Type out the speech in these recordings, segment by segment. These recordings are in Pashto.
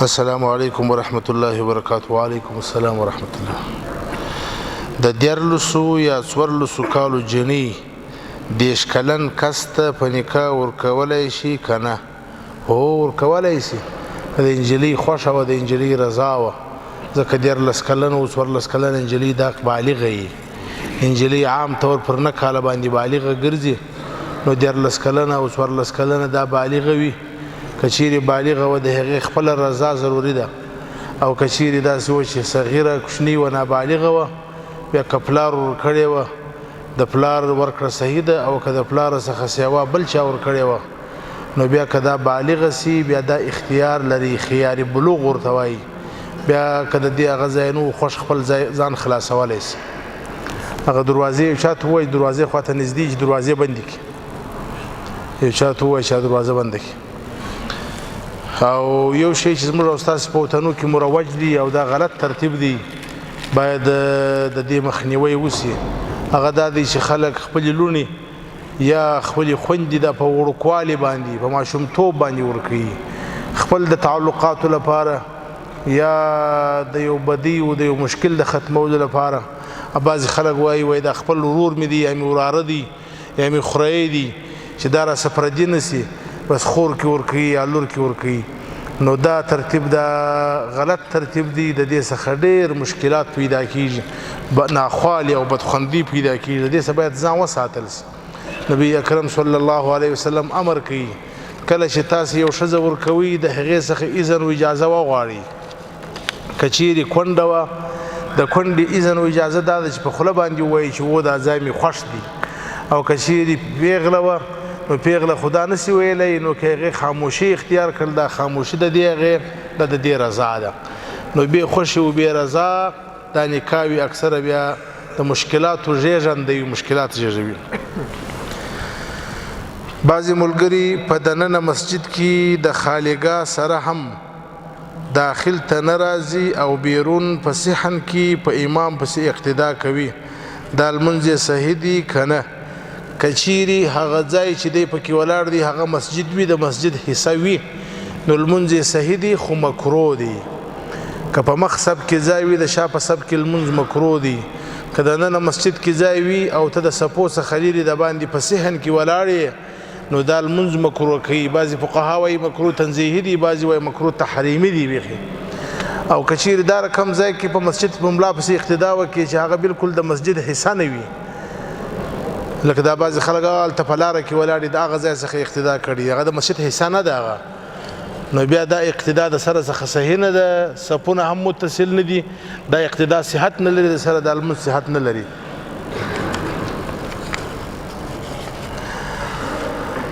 السلام علیکم ورحمۃ اللہ وبرکاتہ. وعلیکم السلام ورحمۃ الله. د دیارلسو یا څوارلسو کالو جنۍ دېرش کلن کس ته په نکاح ورکولی شي که نه؟ هو ورکولی شي. د نجلۍ خوښه وه، د نجلۍ رضا وه، ځکه دیارلس کلن او څوارلس کلن نجلۍ دا بالغه وي. نجلۍ عام طور پر نه کاله باندې بالغه ګرځي، نو دیارلس کلنه او څوارلس کلنه دا بالغه وي. که چیرې بالغه وه د هغې خپله رضا ضروري ده، او که چیرې داسې وه چې صغیره کوچنۍ وه نابالغه وه، بیا که پلار ورکړې وه د پلار ورکړه صحیح ده، او که د پلار څخه سیوا بل چا ورکړې وه نو بیا که دا بالغه سي بیا دا اختیار لري، خیار بلوغ ورته وایي. بیا که د دې هغه ځای نه خوښ خپل ځان خلاصولی سي. هغه دروازې یو چا ته ووایي دروازې خواته نږدې چې دروازې بندې کړي، یو چا ته ووایي چې دروازه بنده کړي. او یو شی چې زموږ او ستاسو په وطنو کې مروج دی او دا غلط ترتیب دی، باید د دې مخنیوی وسي. هغه دا دی چې خلک خپلې لوڼې یا خپلې خویندې د په وړوکوالي باندې په ماشومتوب باندې ورکوي، خپل د تعلقاتو لپاره یا د یو بدي او د یو مشکل د ختمولو لپاره. بعضې خلک وایي دا خپل ورور مې دی یا مې وراره دی یا مې خوری دی چې دا راسه پردي نه سي، بس خور کې ورکوي یا لور کې ورکوي. نو دا ترتیب دا غلط ترتیب دی، د دې څخه ډېر مشکلات پیدا کېږي، ناخوالې او بدخوندي پیدا کېږي. د دې څخه باید ځان وساتل سي. نبی اکرم صلی الله علیه وسلم امر کوي کله چې تاسو یو ښځه ورکوئ د هغې څخه اذن و اجازه وغواړئ. که چیرې کونډه وه د کونډې اذن و اجازه دا ده چې په خوله باندې ووایي چې و دا ځای مې خوښ دی، او که چیرې پیغله وه نو پیغله خدا نسی ویلی، نو که هغې خاموشي اختیار کړل دا خاموشي د دې هغې د دې رضا ده. نو بې خوښې و بې رضا دا نکاح وي اکثره بیا د مشکلاتو زیږنده وي، مشکلات زیږوي. بعضې ملګري په دننه مسجد کې د خالیګاه سره هم داخل ته نه راځي او بیرون په صحن کې په امام پسې اقتدا کوي. دا لمونځ صحیح دی که نه؟ که چیرې هغه ځای چې دی پکې ولاړ دی هغه مسجد وي، د مسجد حصه وي، نو لمونځ یې صحیح دی خو مکروه دی. که په مخ سب کې ځای وي د شا په سب کې لمونځ مکروه دی. که د ننه مسجد کې ځای وي او ته د سپو څخه لرې د باندې په صحن کې ولاړ یې نو دا لمونځ مکروه کوي. بعضې فقها وایي مکروه تنزیهي دی، بعضې وایي مکروه تحریمي دی بیخي. او که چیرې دا رقم ځای کې په مسجد په ملا پسې اقتدا وکړي چې هغه بالکل د مسجد حصه نه وي، لکه دا بعضې خلک هلته په لاره کې ولاړ دي د هغه ځای څخه اقتدا کړي، هغه د مسجد حصه نه ده هغه، نو بیا دا اقتدا د سره څخه صحیح نه ده. صفونه هم متصل نه دي، دا اقتدا صحت نه لري، د سره دا لمونځ صحت نه لري.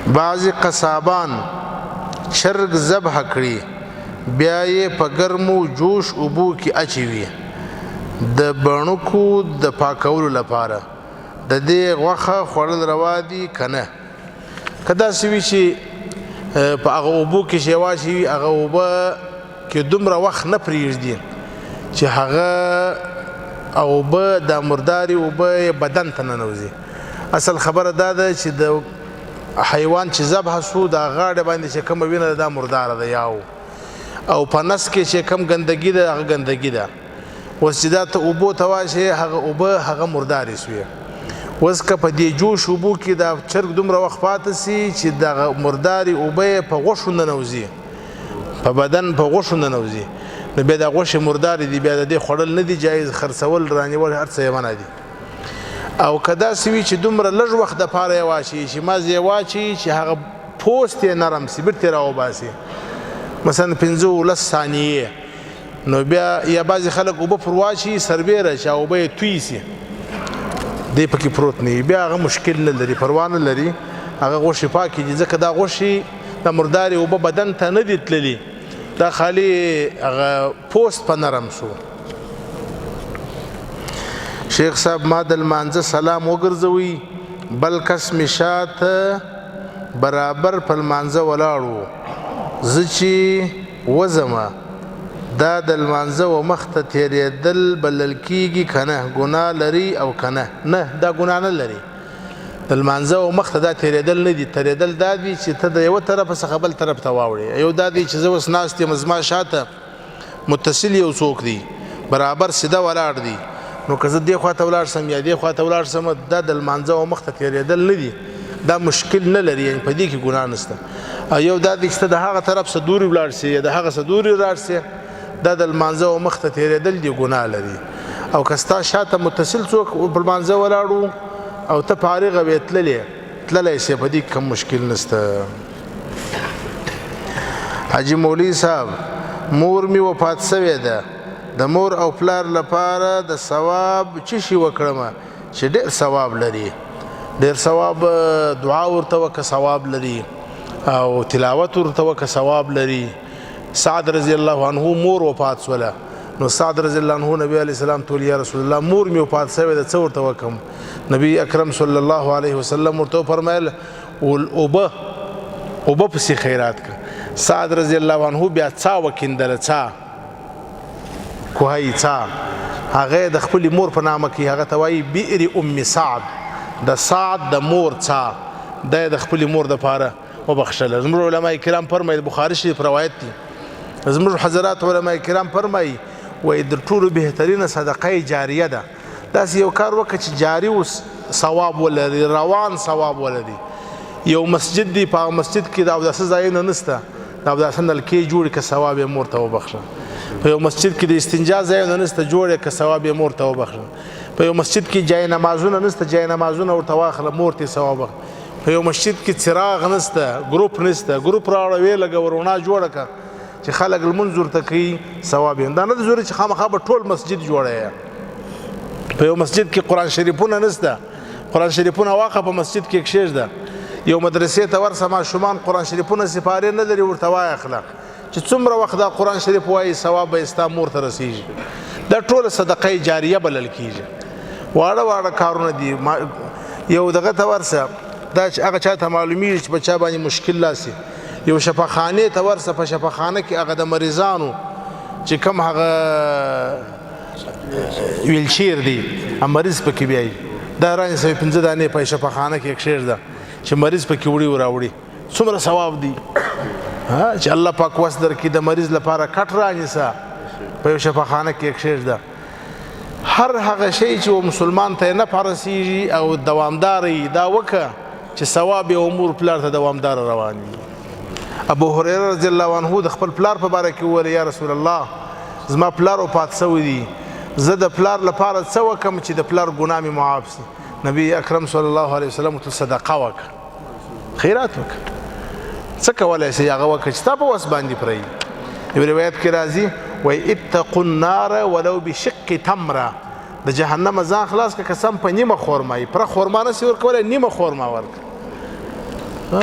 بعضې قصابان چرګ ذبح کړي بیا یې په ګرمو جوش اوبو کې اچوي د بڼکو د پاکولو لپاره. د دې غوښه خوړل روا دي که نه؟ که داسې وي چې په هغه اوبو کې چې واچوي هغه اوبه کې دومره وخت نه پرېږدي چې هغه اوبه دا مردارې اوبه بدن ته ننوځي. اصل خبره دا ده چې د حیوان چې ذبح سو دا غاړه باندې چې کومه وینه دا مرداره ده یاو، او په نس کې چې کم ګندګي ده هغه ګندګي ده. اوس چې دا ته اوبو ته واچوې هغه اوبه هغه مردارې سوې. اوس که په دې جوش اوبو کې دا چرګ دومره وخت پاته سي چې دغه مردارې اوبه یې په غوښو ننوځي، په بدن په غوښو ننوځي، نو بیا دا غوښې مردارې دي، بیا د دې خوړل نه دي جایز، خرڅول رانیول هر څه یې منع دي. او که داسې وي چې دومره لږ وخت دپاره یې واچوي چې مازې یې واچوي چې هغه پوست یې نرم سي بیرته یې راوباسي، مثلا 15-10 ثانیې، نو بیا یا بعضې خلک اوبه پر واچوي سربیره چې اوبه یې توی سي دی پکې پروت نه وي، بیا هغه مشکل نه لري، پروا نه لري، هغه غوښې پاکې دي، ځکه دا غوښې د مردارې اوبه بدن ته نه دي تللي، دا خالي هغه پوست په نرم سو. شیخ صاحب ما د لمانځه سلام وګرځوي بل کس مې شاته برابر په لمانځه ولاړ و، زه چې وځمه دا د لمانځه و مخ ته تېرېدل بلل کېږي که نه؟ ګناه لري او که نه؟ نه، دا ګناه نه لري. د لمانځه او مخ ته دا تېرېدل نه دي. تېرېدل دا دي چې ته د یوه طرفه څخه بل طرف ته واوړې. یو دا دی چې زه اوس ناست یم زما شاته متصل یو څوک دی برابر سیده ولاړ دی، نو که زه دې خوا ته ولاړ سم یا دې خوا ته ولاړ سم دا د لمانځه او مخ ته تېرېدل نه دي، دا مشکل نه لري، یعنې په دې کې ګناه نشته. او یو دا دی چې ته د هغه طرف څه دورې ولاړ سې یا د هغه څه دورې ولاړ سې، دا د لمانځه او مخ ته تېرېدل دي ګناه لري. او که ستا شاته متصل څوک په لمانځه ولاړ او ته فارغه وې تللی سې، په دې کې کوم مشکل نشته. حاجي مولوي صاحب مور مې وفات سوې ده، د مور او پلار لپاره د ثواب څه شي وکړم چې ډېر ثواب لري؟ ډېر ثواب دعا ورته وکړه ثواب لري، او تلاوت ورته وکړه ثواب لري. سعد رضی الله عنه مور وفات سوله، نو سعد رضی الله عنه نبی علیه السلام ته یا رسول الله مور مې وفات سوې ده څه ورته وکړم؟ نبی اکرم صلی الله علیه وسلم ورته وفرمیل اوبه پسې خیرات کړه. سعد رضی الله عنه بیا څا وکیندله، څا کوهی څا، هغه د خپلې مور په نامه کې هغه ته وایي بئر ام سعد، د سعد د مور څا، دا د خپلې مور دپاره وبخښله. زموږ علما کرام فرمایي، بخاري شریف روایت دی، زموږ حضرات علما کرام فرمایي وایي د ټولو بهترینه صدقه جاریه ده. داسې یو کار وکړه چې جاري اوس ثواب ولري، روان ثواب ولري. یو مسجد دی، په هغه مسجد کې د اوداسه ځایونه نشته، د اوداسه نلکې جوړې که ثواب یې مور ته وبخښه. په یو مسجد کې د استنجا ځایونه نشته، جوړې که ثواب یې مور ته وبخښه. په یو مسجد کې جای نمازونه نشته، جای نمازونه ورته واخله مور ته ثواب وبخښه. په یو مسجد کې څراغ نشته، ګروپ نشته، ګروپ راوړه ویې لګه رڼا جوړه کړه چې خلک لمونځ ورته کوي ثواب یې. دا نه د ضروري چې خامخا به ټول مسجد جوړه. په یو مسجد کې قرآن شریفونه نشته، قرآن شریفونه واخه په مسجد کې کښېږده. یو مدرسې ته ورسه ماشومان قرآن شریفونه سپارې نه لري، ورته واخله چې څومره وخت دا قرآن شریف وایي ثواب به ستا مور ته رسیږي. دا ټوله صدقه جاریه بلل کېږي. واړه واړه کارونه دي. یو دغه ته ورسه، دا چې هغه چا ته معلومیږي چې په چا باندې مشکل لاسي، یو شفاخانې ته ورسه، په شفاخانه کې هغه د مریضانو چې کوم هغه ویلچیر دی مریض پکې بیایي، دا رانیسوي 5 دانې په شفاخانه کې کښېږده چې مریض پکې وړي وراوړي. څومره ثواب دی چې الله پاک وس درکړي. د مریض لپاره کټ رانیسه، په یو شفاخانه کې کښېږده. هر هغه شی چې مسلمان ته نه رسیږي او دوامداري، دا وکړه چې ثواب یې مور پلار ته دوامدار روان وي. ابو هريره رضی الله عنه د خپل پلار په باره کې وویل یا رسول الله زما پلار وفات سوی دی، زه د پلار لپاره څه وکړم چې د پلار ګناه مې معاف شي؟ نبی اکرم صلی الله علیه وسلم ورته صدقه وکړه، خیرات وکړه. څه کولی شي هغه وکړه چې ستا په وس باندې پرهیږي. یو روایت کې راځي وایي اتقوا النار ولو بشق تمره، د جهنم ځان خلاص کړه قسم په نیمه خورمایي، پوره خورما نسي ورکولی، نیمه خورما ورکړه.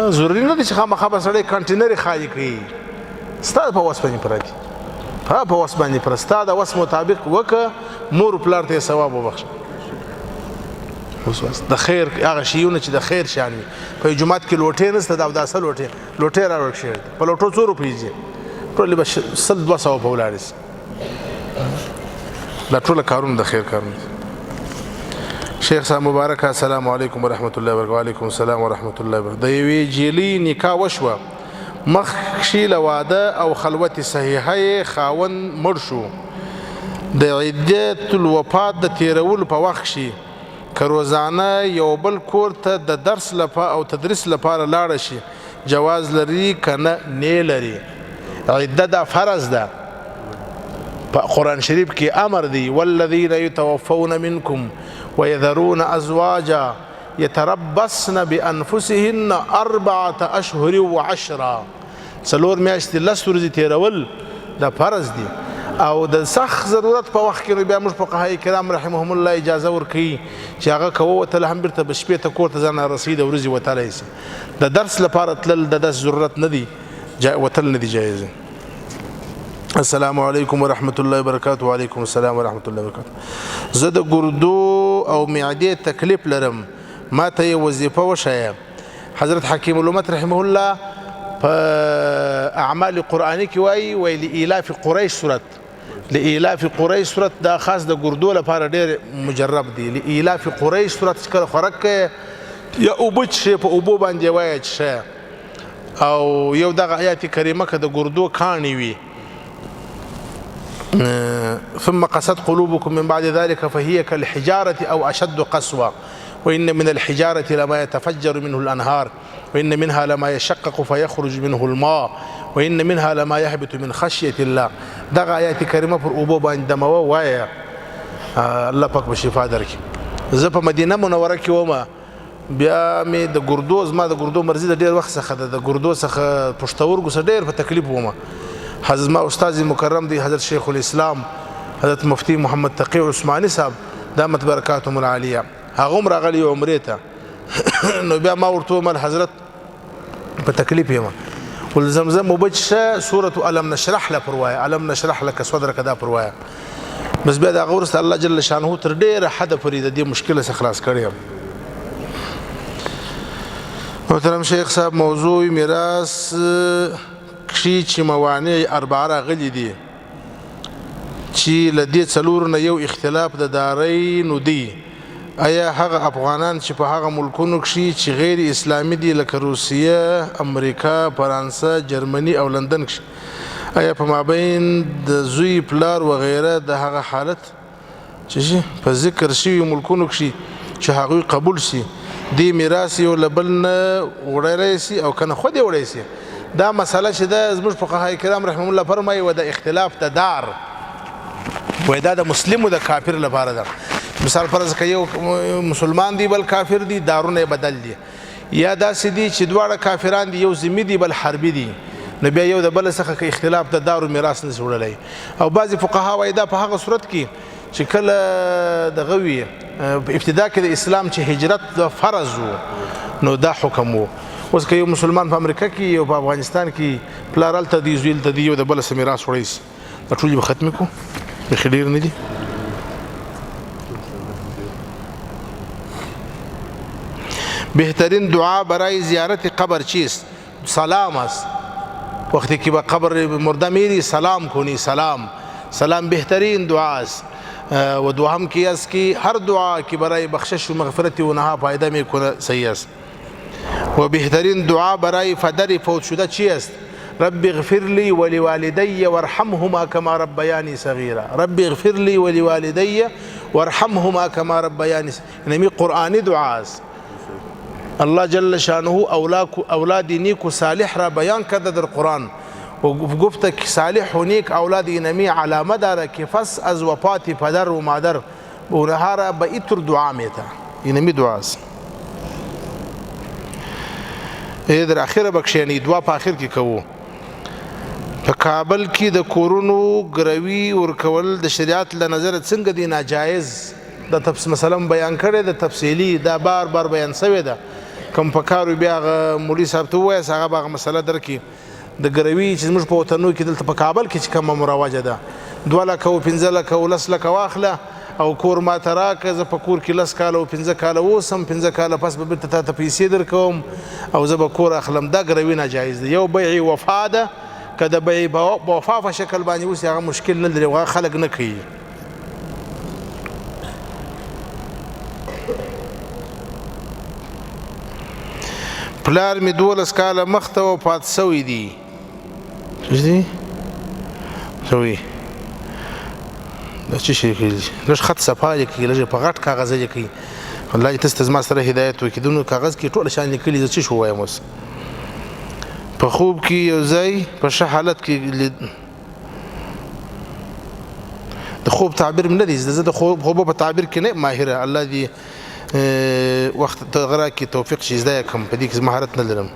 ضروري نه دی چې خامخا به سړی کنټینر خالي کړي، ستا په وس باندې پوره دي، په وس باندې پوره، ستا د وس مطابق وکړه، مور پلار ته یې ثواب وبخښه. د خیر هغه شیونه چې د خیر شان وي. په جومات کې لوټې نشته، د اوداسه لوټې راوړل شوې، په لوټو 100 روپۍ ځي، ټولې به 100-200 په ولاړې شي. دا ټوله کارونه د خیر کارونه دي. شیخ صاحب مبارک السلام علیکم ورحمت الله وبرکاته. وعلیکم السلام ورحمت الله وبرکاته. د یوې جیلې نکاح وشوه، مخکې له واده او خلوت صحیحه خاوند مړ شو، د عدت الوفات د تیرولو په وخت کې که روزانه یو بل کور ته د درس لپاره او تدریس لپاره لاړه شي جواز لري که نه لري؟ عده دا فرض ده، په قرآن شریف کې امر دی والذین یتوفون منکم ويذرون ازواجا يتربصن بانفسهن 4 اشهر و10. 4 میاشتې 10 ورځې تیرول دا فرض دی. او د سخت ضرورت په وخت کې بیا موږ فقهای کرام رحمهم الله اجازه ورکوي چې هغه که ووتله هم بیرته به شپې ته کور ته ځان رسي، د ورځې وتلی شي. د درس لپاره تلل د داسې ضرورت نه دی، وتل نه دی جایز. السلام علیکم ورحمت الله وبرکاته. وعلیکم السلام ورحمت الله وبرکاته. زه د ګردو او معدې تکلیف لرم، ما ته یې وظیفه وښایه. حضرت حکیم الامت رحمه الله په اعمال قرآني کې وایي لإیلاف قریش صورت، لإیلاف قریش صورت دا خاص د ګردو لپاره ډېر مجرب دی. لإیلاف قریش صورت چې کله خوراک کوي یا اوبه څښې په اوبو باندې وایه څښه او یو دغه آیات کریمه که د ګردو کاڼي وي ثم قست قلوبكم من بعد ذلك فهي كالحجارة أو أشد قسوة وإن من الحجارة لما يتفجر منه الأنهار وإن منها لما يشقق فيخرج منه الماء وإن منها لما يهبط من خشية الله دغه آیات کریمه پر اوبو باندې دموه وایه الله پاک به شفا درکړي زه په مدینه منوره کې ومه بیا مې د ګردو زما د ګردو مرضي د ډېر وخت څخه د ګردو څخه پښتورګو څخه ډېر په تکلیف ومه حضرت ما استاد مکرم دی حضرت شیخ الاسلام حضرت مفتی محمد تقی عثماني صاحب دامت برکاتهم العالیه هغه هم راغلی عمرې ته نو بیا ما ورته وویل حضرت په تکلیف یم ول زمزم اوبه څښه سورة الم نشرح له پر وایه الم نشرح لك صدرك دا پر وایه بس بیا د هغه وروسته الله جل شانه تر ډېره حده پورې د دې مشکله څخه خلاص کړی یم محترم شیخ صاحب موضوع میراث کښې چې موانع اربعه راغلي دي چې له دې څلورو نه یو اختلاف د دارۍ نو دی آیا هغه افغانان چې په هغه ملکونو کښې چې غیر اسلامي دي لکه روسیه امریکا فرانسه جرمني او لندن کښې آیا په مابین د زوی پلار وغیره د هغه حالت چې په ذکر شوي ملکونو کښې چې هغوی قبول شي دې میراث یو له بل نه وړلی سي او که نه خود یې وړی سي دا مسله چې ده زموږ فقهای کرام رحمهم الله فرمایي و د اختلاف د دار وایي دا د مسلم و د کافر لپاره ده مثال فرض که یو مسلمان دی بل کافر دی دارونه بدل دی یا داسې دي چې دواړه کافران دي یو ذمي دي بل حربي دي نو بیا یو د بل څخه که اختلاف د دار و میراث نشي وړلی او بعضې فقها وایي دا په هغه صورت کې چې کله دغه وي په ابتدا کې د اسلام چې هجرت د فرض و نو دا حکم و اوس که یو مسلمان په امریکا کې او په افغانستان کې پلار هلته دی زوی هلته دی یو د بله څه میراث وړی سي دا ټول به ختمې کړو بیخي ډېر نه دي بهترین دعا برای زیارت قبر چیست؟ سلام است وقتی که به قبر مرده میری سلام کنی سلام بهترین دعا است و دوم کی است که هر دعا که برای بخشش و مغفرت اونها فایده میکنه صحیح است و بهترین دعا برای پدر فوت شده چی است؟ رب اغفر لي ولوالدي وارحمهما كما ربياني صغيرا رب اغفر لي ولوالدي وارحمهما كما ربياني صغيرا قرآنی دعا است الله جل شانه اولاد نیک و صالح را بیان کرده در قرآن و گفته که صالح و نیک اولاد اینمی علامه داره که پس از وفات پدر و مادر اونها را به اینطور دعا میته اینمی دعا است در اخیره بکشینی دعا په اخر کې کوو په کابل کې د کورونو ګروي ورکول د شریعت له نظره څنګه دی ناجایز د مثلا بیان کړی د تفصیلی دا بار بیان شوی ده کوم په کارو بیا مولوي صاحب ته ووایاست هغه به هغه مسله درکړي د ګروي چې زموږ په وطنو کې دلته په کابل کې چې کومه مروجه ده 2 لکه او 15 لکه او 10 لکه واخله او کور ما ته راکړه زه په کور کې 10 کاله او 15 کاله اوسم 15 کاله پس به بېرته تا ته پیسې درکوم او زه به کور اخلم دا ګروي ناجایز ده یو بیع وفا ده که د بیع وفا په شکل باندې اوس هغه مشکل نه لري هغه خلک نه کوي پلار می 12 کاله مخته وفات شوی دی شوی دا چې شي کېږي لږ خط صفا لیکي لږ په غټ کاغذ لیکي والله چې تاسو زما سره هدایت وکړي دونو کاغذ کې ټول شان لیکلي زه څه شو وایم اوس په خوب کې یو ځای په ښه حالت کې د خوب تعبیر نه دی زه د خوب په تعبیر کې نه ماهره الله دې وخت تغرا کې توفیق شي زده کوم په دې کې مهارت نه لرم